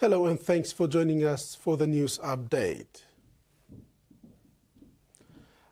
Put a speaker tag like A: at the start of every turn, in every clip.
A: Hello and thanks for joining us for the news update.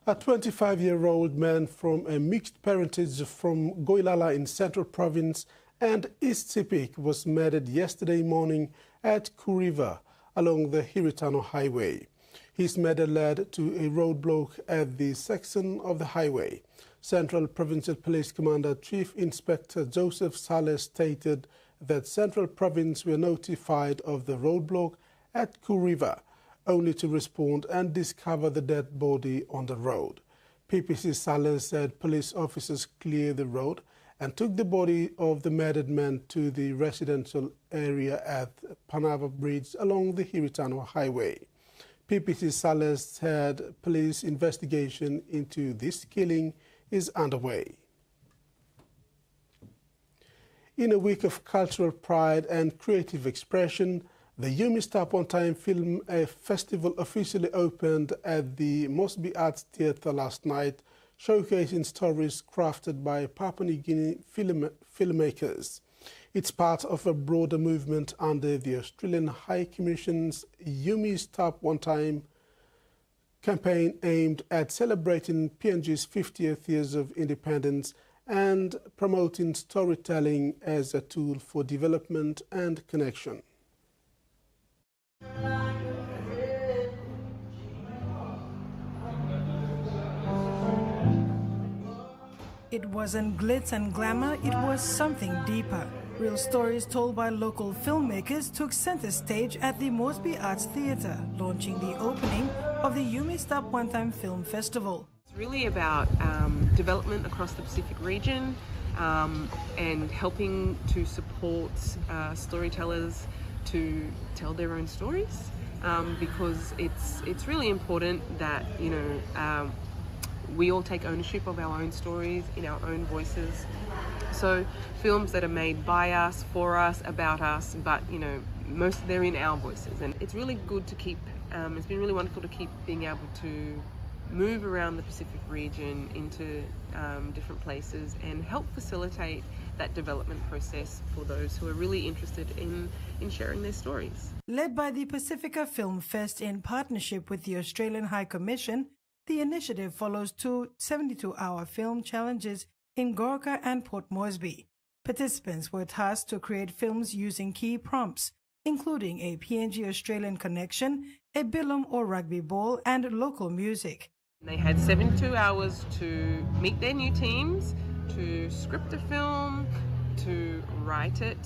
A: A 25-year-old man from a mixed parentage from Goilala in Central Province and East Sepik was murdered yesterday morning at Kuriva along the Hiritano Highway. His murder led to a roadblock at the section of the highway. Central Provincial Police Commander Chief Inspector Joseph Saleh stated that Central Province were notified of the roadblock at Kuriva, only to respond and discover the dead body on the road. PPC Saleh said police officers cleared the road and took the body of the murdered man to the residential area at Panava Bridge along the Hiritano Highway. PPC Saleh said police investigation into this killing is underway. In a week of cultural pride and creative expression, the Yumi Stop On Time Film Festival officially opened at the Mosby Arts Theatre last night, showcasing stories crafted by Papua New Guinea filmmakers. It's part of a broader movement under the Australian High Commission's Yumi Stop One Time campaign aimed at celebrating PNG's 50th years of independence and promoting storytelling as a tool for development and connection.
B: It wasn't glitz and glamour, it was something deeper. Real stories told by local filmmakers took center stage at the Mosby Arts Theatre, launching the opening of the Yumi Stop One Time Film Festival.
C: It's really about development across the Pacific region and helping to support storytellers to tell their own stories, because it's really important that we all take ownership of our own stories in our own voices. So films that are made by us, for us, about us, but most they're in our voices, and it's really good to keep. It's been really wonderful to keep being able to move around the Pacific region into different places and help facilitate that development process for those who are really interested in sharing their stories.
B: Led by the Pacifica Film Fest in partnership with the Australian High Commission, the initiative follows two 72-hour film challenges in Goroka and Port Moresby. Participants were tasked to create films using key prompts, including a PNG-Australian connection, a bilum or rugby ball, and local music.
C: They had 72 hours to meet their new teams, to script a film, to write it,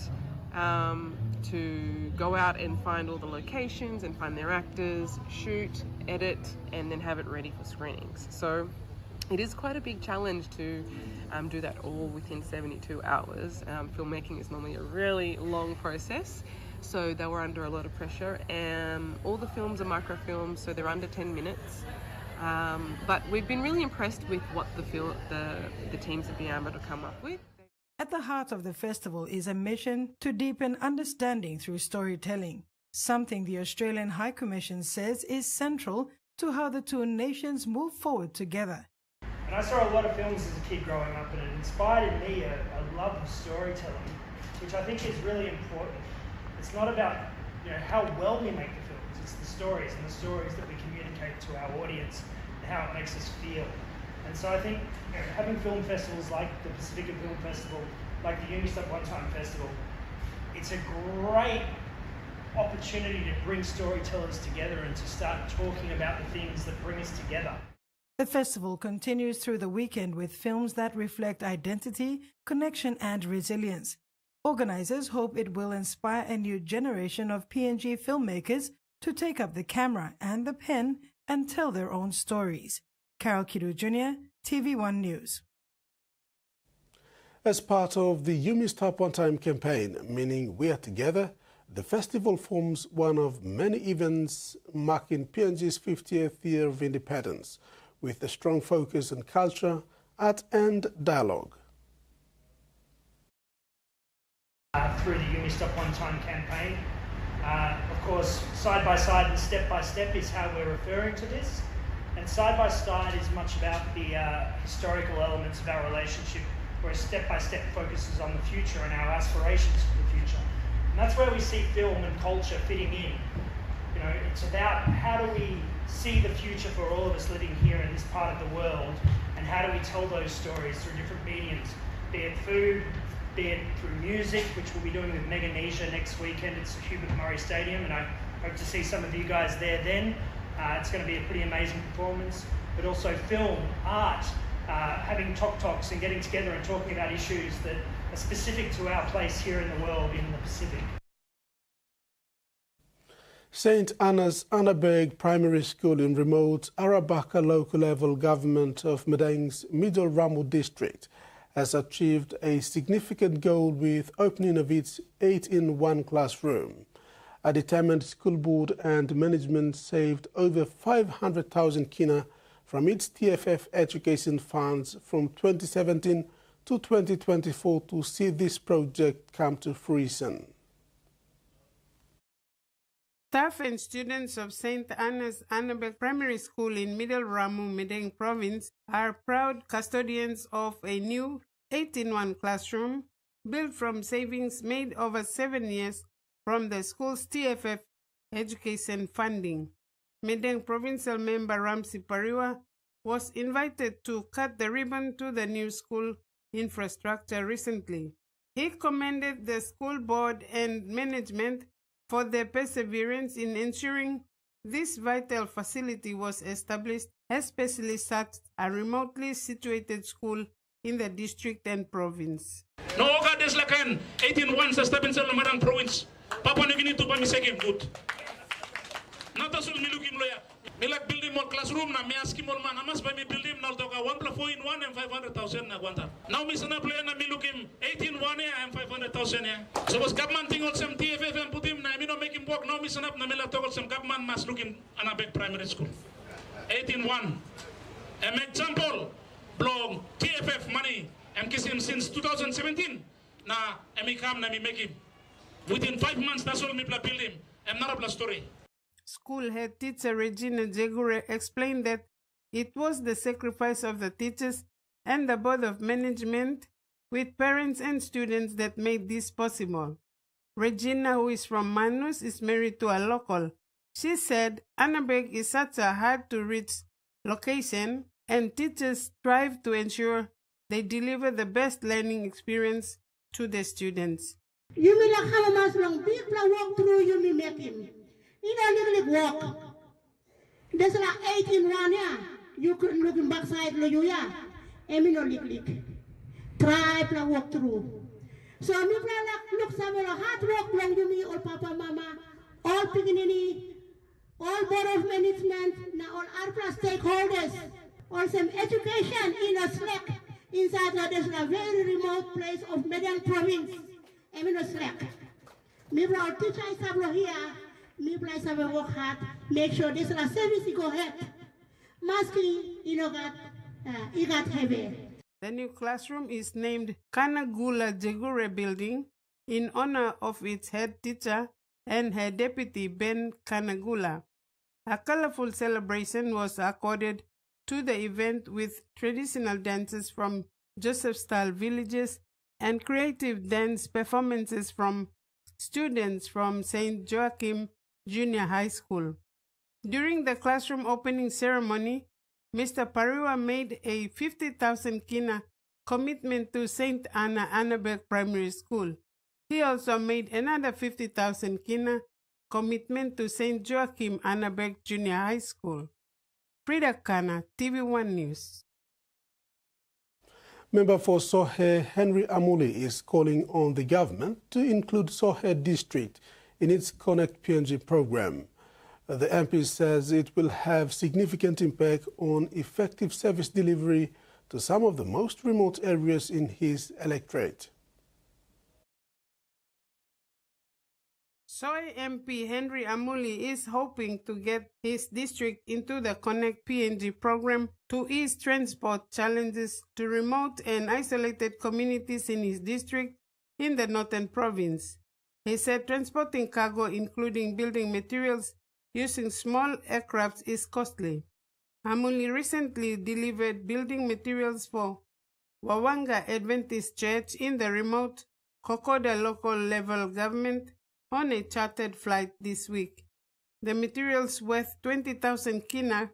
C: to go out and find all the locations and find their actors, shoot, edit, and then have it ready for screenings. So it is quite a big challenge to do that all within 72 hours. Filmmaking is normally a really long process, so they were under a lot of pressure. All the films are microfilms, so they're under 10 minutes. But we've been really impressed with what the teams have been able to come up with.
B: At the heart of the festival is a mission to deepen understanding through storytelling, something the Australian High Commission says is central to how the two nations move forward together.
D: And I saw a lot of films as a kid growing up, and it inspired in me a love of storytelling, which I think is really important. It's not about how well we make the films, it's the stories and the stories that we communicate to our audience and how it makes us feel. And so I think having film festivals like the Pacifica Film Festival, like the Yumi Stop One Time Festival, it's a great opportunity to bring storytellers together and to start talking about the things that bring us together.
B: The festival continues through the weekend with films that reflect identity, connection, and resilience. Organizers hope it will inspire a new generation of PNG filmmakers to take up the camera and the pen and tell their own stories. Carol Kidu Jr., TVWAN News.
A: As part of the Yumi Stop On Time campaign, meaning we are together, the festival forms one of many events marking PNG's 50th year of independence, with a strong focus on culture, art and dialogue.
D: Through the Yumi Stop One Time campaign, of course, side by side and step by step is how we're referring to this. And side by side is much about the historical elements of our relationship, whereas step by step focuses on the future and our aspirations for the future. And that's where we see film and culture fitting in. You know, it's about how do we see the future for all of us living here in this part of the world, and how do we tell those stories through different mediums, be it food, be it through music, which we'll be doing with Meganesia next weekend. It's Hubert Murray Stadium, and I hope to see some of you guys there then. It's going to be a pretty amazing performance. But also film, art, having talks and getting together and talking about issues that are specific to our place here in the world in the Pacific.
A: St. Anna's Annaberg Primary School in remote Arabaka local level government of Medday's Middle Ramu district has achieved a significant goal with opening of its 8-in-1 classroom. A determined school board and management saved over 500,000 kina from its TFF education funds from 2017 to 2024 to see this project come to fruition.
E: Staff and students of St. Anna's Annaberg Primary School in Middle Ramu, Meddai Province are proud custodians of a new 8-in-1 classroom built from savings made over 7 years from the school's TFF education funding. Meddai Provincial Member Ramsi Pariwa was invited to cut the ribbon to the new school infrastructure recently. He commended the school board and management for their perseverance in ensuring this vital facility was established, especially such a remotely situated school in the district and province.
F: No, God is like an 18-1 sa stabilin sa Lamarang province. Papua New Guinea to pamisegim good. Natasul milukim loya. Milak building more classroom na miaski more man. Amas by me building na toka 1+4-in-1 and 500,000 na gwanta. Now mi sana play na milukim 18-1 and 500,000 ya. So was government tingol some TFF and put him na mi no make him work. Now mi sana na mila tokol some government mas looking Annaberg Primary School. 18-1. An example, blong TFF money. I'm kissing since 2017. Na emi kam na mi make him. Within 5 months, that's all me build him. I'm not a plus story.
E: School head teacher Regina Jegure explained that it was the sacrifice of the teachers and the board of management with parents and students that made this possible. Regina, who is from Manus, is married to a local. She said Annaberg is such a hard-to-reach location and teachers strive to ensure they deliver the best learning experience to the students.
G: You may not have a mass long big walk through, you may make him. You don't really walk. There's like 8-in-1, yeah. You couldn't look in backside, you, yeah. And me no lick. Try to walk through. So me look somewhere hard work long you me, all papa, mama, all Piginini, all board of management, now all ARPA stakeholders, all some education in a slack inside there's a very remote place of Meddai Province. And me no slack. Me brought teacher is here. Me place have work hard, make sure this la service go ahead. Masking, you got heavy.
E: The new classroom is named Kanagula Jegure Building in honor of its head teacher and her deputy Ben Kanagula. A colorful celebration was accorded to the event with traditional dances from Joseph-style villages and creative dance performances from students from St. Joachim Junior High School. During the classroom opening ceremony, Mr. Pariwa made a 50,000 kina commitment to St. Anna Annaberg Primary School. He also made another 50,000 kina commitment to St. Joachim Annaberg Junior High School. Frida Kana, TVWAN News.
A: Member for Sohe Henry Amuli is calling on the government to include Sohe District in its Connect PNG program. The MP says it will have significant impact on effective service delivery to some of the most remote areas in his electorate.
E: Soy MP Henry Amuli is hoping to get his district into the Connect PNG program to ease transport challenges to remote and isolated communities in his district in the Northern Province. He said transporting cargo, including building materials, using small aircrafts is costly. Amuli recently delivered building materials for Wawanga Adventist Church in the remote Kokoda local level government on a chartered flight this week. The materials worth 20,000 kina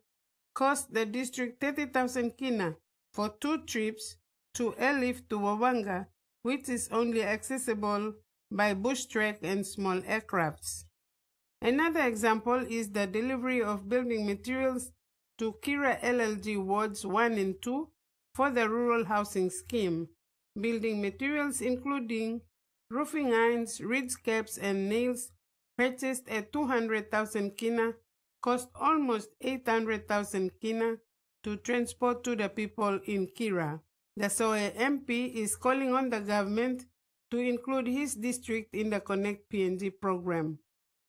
E: cost the district 30,000 kina for 2 trips to airlift to Wawanga, which is only accessible by bush trek and small aircrafts. Another example is the delivery of building materials to Kira LLG Wards 1 and 2 for the rural housing scheme. Building materials including roofing irons, ridge caps, and nails purchased at 200,000 kina cost almost 800,000 kina to transport to the people in Kira. The Sohe MP is calling on the government to include his district in the Connect PNG program.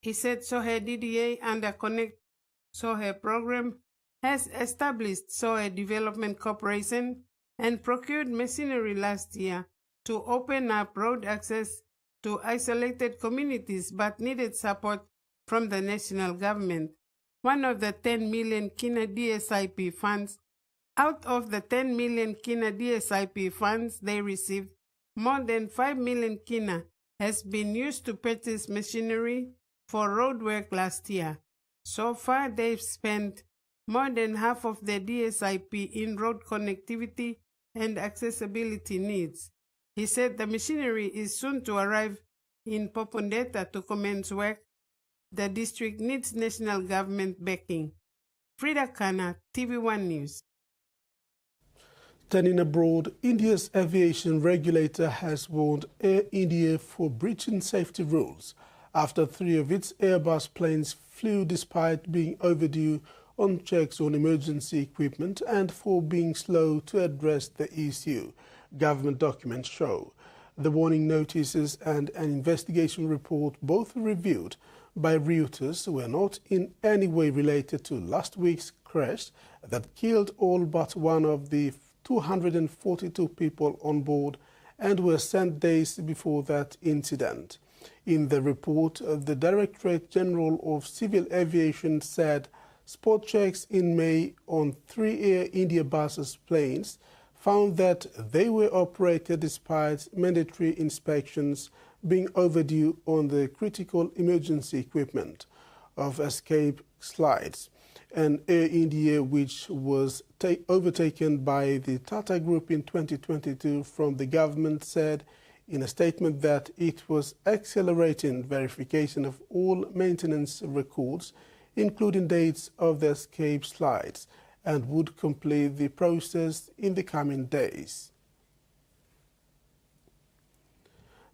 E: He said Sohe DDA under Connect Sohe program has established Sohe Development Corporation and procured machinery last year to open up road access to isolated communities but needed support from the national government. One of the 10 million kina DSIP funds, out of the 10 million kina DSIP funds they received, more than 5 million kina has been used to purchase machinery for road work last year. So far, they've spent more than half of the DSIP in road connectivity and accessibility needs. He said the machinery is soon to arrive in Popondeta to commence work. The district needs national government backing. Frida Kana, TVWAN News.
A: Turning abroad, India's aviation regulator has warned Air India for breaching safety rules after 3 of its Airbus planes flew despite being overdue on checks on emergency equipment and for being slow to address the issue, government documents show. The warning notices and an investigation report, both reviewed by Reuters, were not in any way related to last week's crash that killed all but one of the 242 people on board and were sent days before that incident. In the report, the Directorate General of Civil Aviation said spot checks in May on 3 Air India buses planes found that they were operated despite mandatory inspections being overdue on the critical emergency equipment of escape slides. And Air India, which was overtaken by the Tata Group in 2022 from the government, said in a statement that it was accelerating verification of all maintenance records, including dates of the escape slides, and would complete the process in the coming days.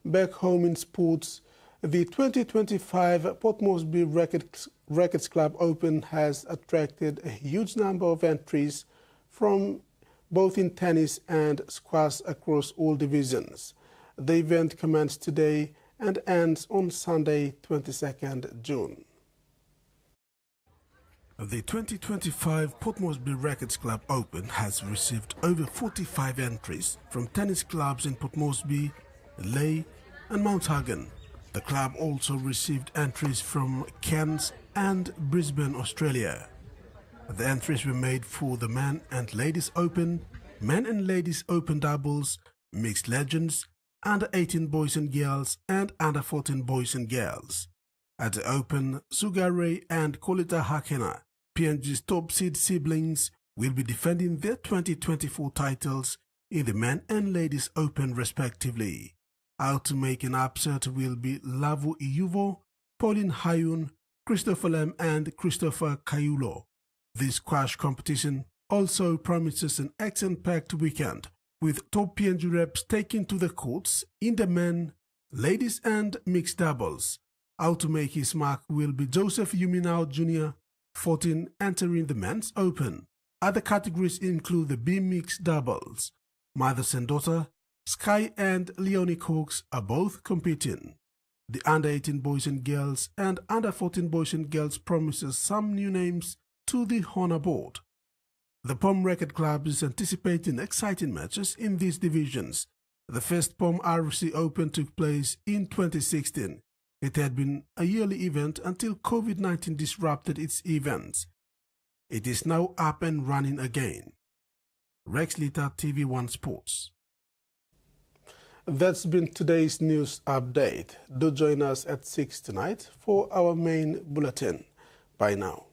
A: Back home in sports, the 2025 Port Moresby Rackets Club Open has attracted a huge number of entries from both in tennis and squash across all divisions. The event commenced today and ends on Sunday, 22nd June. The 2025 Port Moresby Rackets Club Open has received over 45 entries from tennis clubs in Port Moresby, Lae and Mount Hagen. The club also received entries from Cairns and Brisbane, Australia. The entries were made for the Men and Ladies Open, Men and Ladies Open Doubles, Mixed Legends, Under 18 Boys and Girls and Under 14 Boys and Girls. At the Open, Sugare and Kolita Hakena, PNG's top seed siblings, will be defending their 2024 titles in the Men and Ladies Open respectively. Out to make an upset will be Lavu Iyuvo, Pauline Hayun, Christopher Lem and Christopher Kayulo. This squash competition also promises an action-packed weekend, with top PNG reps taking to the courts in the men, ladies and mixed doubles. Out to make his mark will be Joseph Yuminao Jr., 14, entering the men's open. Other categories include the B mixed doubles. Mothers and daughter, Sky and Leonie Cox are both competing. The under 18 boys and girls and under 14 boys and girls promises some new names to the honor board. The POM Racket Club is anticipating exciting matches in these divisions. The first POM RC Open took place in 2016. It had been a yearly event until COVID-19 disrupted its events. It is now up and running again. Rex Lita, TVWAN Sports. That's been today's news update. Do join us at 6 tonight for our main bulletin. Bye now.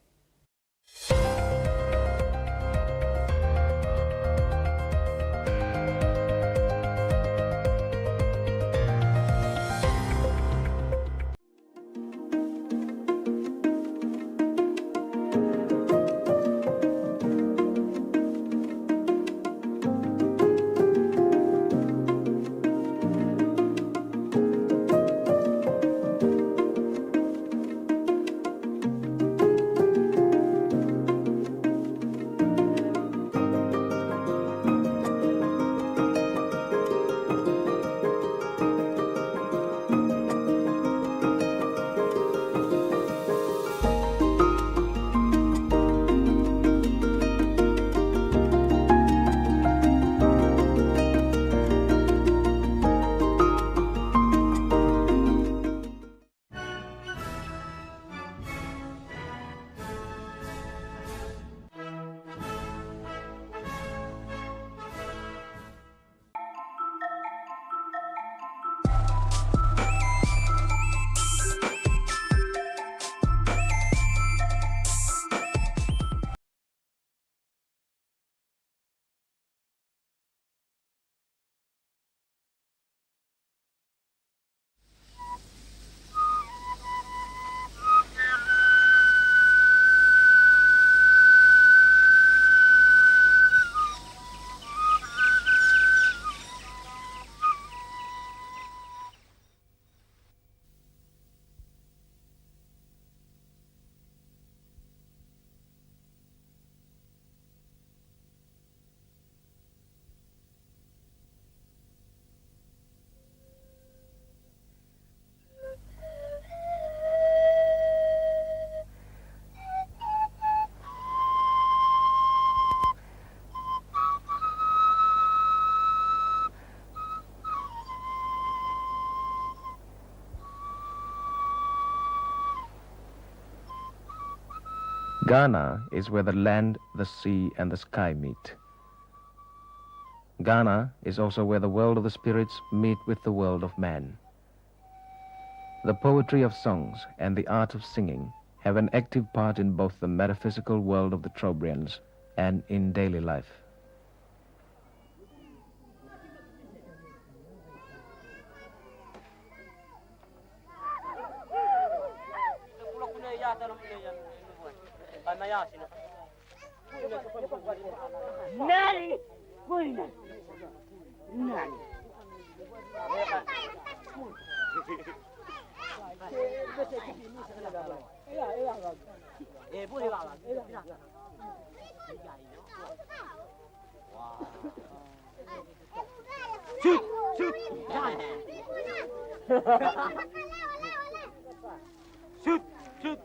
H: Ghana is where the land, the sea, and the sky meet. Ghana is also where the world of the spirits meet with the world of man. The poetry of songs and the art of singing have an active part in both the metaphysical world of the Trobrians and in daily life.
I: Nani? Buena. Nani? Shoot! Shoot! Shoot! Shoot!